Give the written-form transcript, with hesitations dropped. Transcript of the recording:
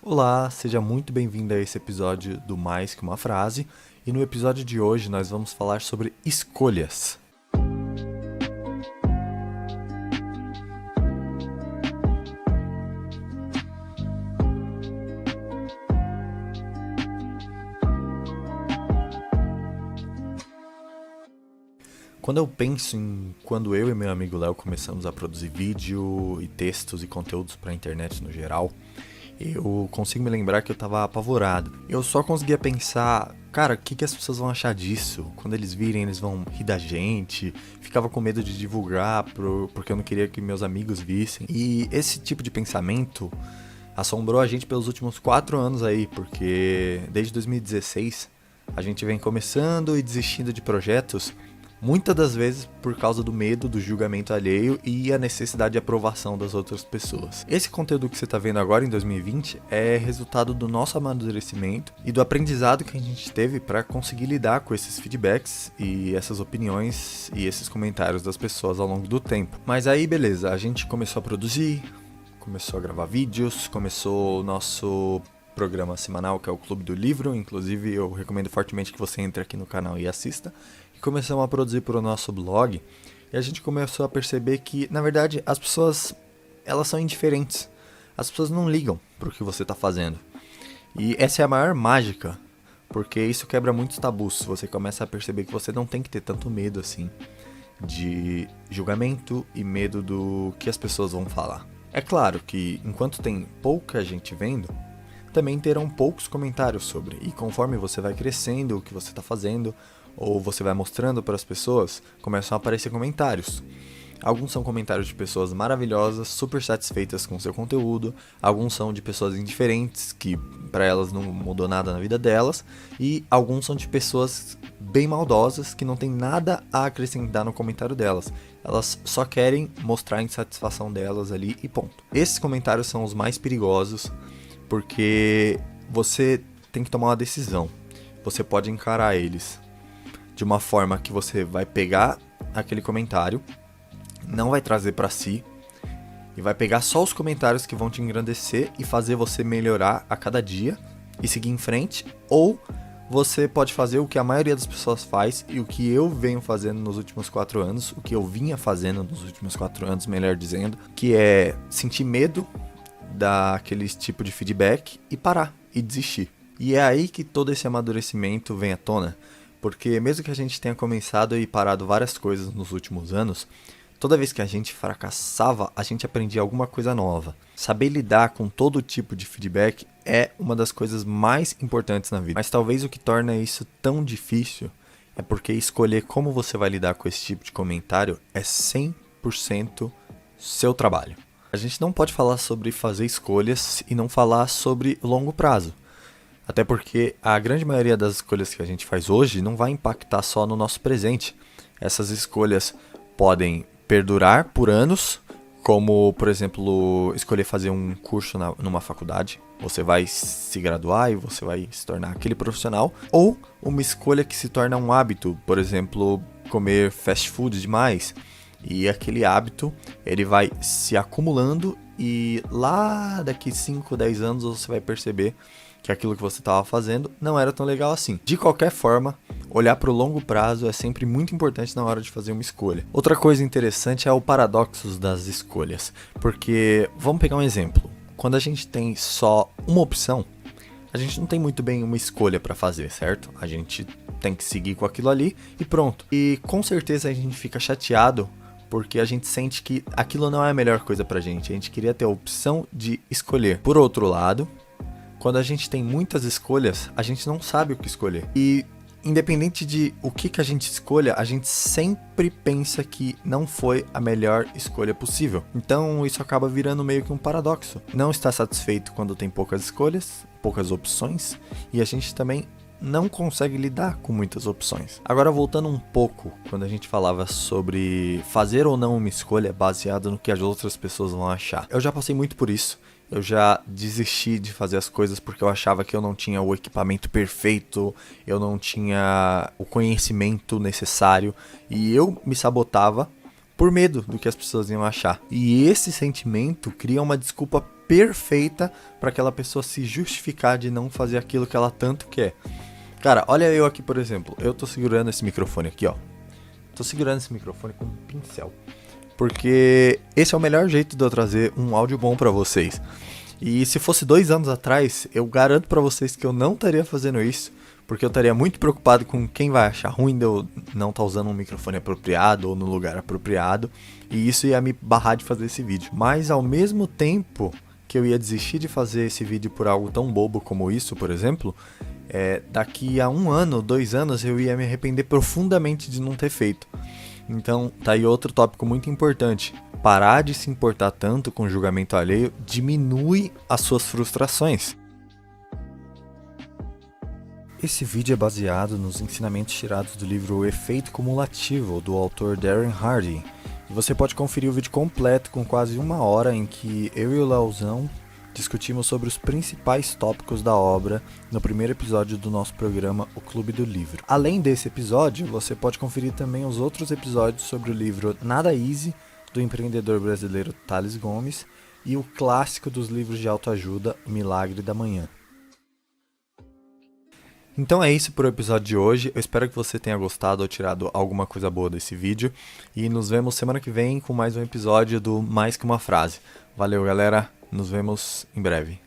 Olá, seja muito bem-vindo a esse episódio do Mais Que Uma Frase. E no episódio de hoje nós vamos falar sobre escolhas. Quando eu penso em quando eu e meu amigo Léo começamos a produzir vídeo e textos e conteúdos para a internet no geral, eu consigo me lembrar que eu tava apavorado. Eu só conseguia pensar, cara, o que as pessoas vão achar disso? Quando eles virem, eles vão rir da gente. Ficava com medo de divulgar, porque eu não queria que meus amigos vissem. E esse tipo de pensamento assombrou a gente pelos últimos 4 anos aí, porque desde 2016 a gente vem começando e desistindo de projetos, muitas das vezes por causa do medo do julgamento alheio e a necessidade de aprovação das outras pessoas. Esse conteúdo que você está vendo agora em 2020 é resultado do nosso amadurecimento e do aprendizado que a gente teve para conseguir lidar com esses feedbacks e essas opiniões e esses comentários das pessoas ao longo do tempo. Mas aí beleza, a gente começou a produzir, começou a gravar vídeos, começou o nosso programa semanal que é o Clube do Livro. Inclusive eu recomendo fortemente que você entre aqui no canal e assista. Começamos a produzir para o nosso blog e a gente começou a perceber que, na verdade, as pessoas elas são indiferentes. As pessoas não ligam para o que você está fazendo. E essa é a maior mágica, porque isso quebra muitos tabus. Você começa a perceber que você não tem que ter tanto medo assim de julgamento e medo do que as pessoas vão falar. É claro que enquanto tem pouca gente vendo, também terão poucos comentários sobre. E conforme você vai crescendo, o que você está fazendo, ou você vai mostrando para as pessoas, começam a aparecer comentários. Alguns são comentários de pessoas maravilhosas, super satisfeitas com o seu conteúdo. Alguns são de pessoas indiferentes, que para elas não mudou nada na vida delas. E alguns são de pessoas bem maldosas, que não tem nada a acrescentar no comentário delas. Elas só querem mostrar a insatisfação delas ali e ponto. Esses comentários são os mais perigosos, porque você tem que tomar uma decisão. Você pode encarar eles de uma forma que você vai pegar aquele comentário, não vai trazer para si, e vai pegar só os comentários que vão te engrandecer e fazer você melhorar a cada dia e seguir em frente. Ou você pode fazer o que a maioria das pessoas faz e o que eu venho fazendo nos últimos 4 anos, o que eu vinha fazendo nos últimos 4 anos, melhor dizendo, que é sentir medo daquele tipo de feedback e parar e desistir. E é aí que todo esse amadurecimento vem à tona. Porque mesmo que a gente tenha começado e parado várias coisas nos últimos anos, toda vez que a gente fracassava, a gente aprendia alguma coisa nova. Saber lidar com todo tipo de feedback é uma das coisas mais importantes na vida. Mas talvez o que torna isso tão difícil é porque escolher como você vai lidar com esse tipo de comentário é 100% seu trabalho. A gente não pode falar sobre fazer escolhas e não falar sobre longo prazo. Até porque a grande maioria das escolhas que a gente faz hoje não vai impactar só no nosso presente. Essas escolhas podem perdurar por anos, como, por exemplo, escolher fazer um curso numa faculdade. Você vai se graduar e você vai se tornar aquele profissional. Ou uma escolha que se torna um hábito, por exemplo, comer fast food demais. E aquele hábito, ele vai se acumulando e lá daqui 5, 10 anos você vai perceber que aquilo que você estava fazendo não era tão legal assim. De qualquer forma, olhar para o longo prazo é sempre muito importante na hora de fazer uma escolha. Outra coisa interessante é o paradoxo das escolhas. Porque, vamos pegar um exemplo. Quando a gente tem só uma opção, a gente não tem muito bem uma escolha para fazer, certo? A gente tem que seguir com aquilo ali e pronto. E com certeza a gente fica chateado porque a gente sente que aquilo não é a melhor coisa pra gente. A gente queria ter a opção de escolher. Por outro lado, quando a gente tem muitas escolhas, a gente não sabe o que escolher. E independente de o que a gente escolha, a gente sempre pensa que não foi a melhor escolha possível. Então isso acaba virando meio que um paradoxo. Não está satisfeito quando tem poucas escolhas, poucas opções, e a gente também não consegue lidar com muitas opções. Agora voltando um pouco, quando a gente falava sobre fazer ou não uma escolha baseada no que as outras pessoas vão achar. Eu já passei muito por isso. Eu já desisti de fazer as coisas porque eu achava que eu não tinha o equipamento perfeito, eu não tinha o conhecimento necessário e eu me sabotava por medo do que as pessoas iam achar. E esse sentimento cria uma desculpa perfeita para aquela pessoa se justificar de não fazer aquilo que ela tanto quer. Cara, olha eu aqui, por exemplo. Eu tô segurando esse microfone aqui, ó. Tô segurando esse microfone com um pincel. Porque esse é o melhor jeito de eu trazer um áudio bom pra vocês. E se fosse 2 anos atrás, eu garanto pra vocês que eu não estaria fazendo isso. Porque eu estaria muito preocupado com quem vai achar ruim de eu não estar usando um microfone apropriado ou no lugar apropriado. E isso ia me barrar de fazer esse vídeo. Mas ao mesmo tempo que eu ia desistir de fazer esse vídeo por algo tão bobo como isso, por exemplo, daqui a 1 ano, 2 anos, eu ia me arrepender profundamente de não ter feito. Então, tá aí outro tópico muito importante. Parar de se importar tanto com o julgamento alheio diminui as suas frustrações. Esse vídeo é baseado nos ensinamentos tirados do livro O Efeito Cumulativo, do autor Darren Hardy. E você pode conferir o vídeo completo com quase 1 hora em que eu e o Leozão discutimos sobre os principais tópicos da obra no primeiro episódio do nosso programa O Clube do Livro. Além desse episódio, você pode conferir também os outros episódios sobre o livro Nada Easy, do empreendedor brasileiro Thales Gomes, e o clássico dos livros de autoajuda, O Milagre da Manhã. Então é isso por o episódio de hoje. Eu espero que você tenha gostado ou tirado alguma coisa boa desse vídeo. E nos vemos semana que vem com mais um episódio do Mais Que Uma Frase. Valeu, galera. Nos vemos em breve.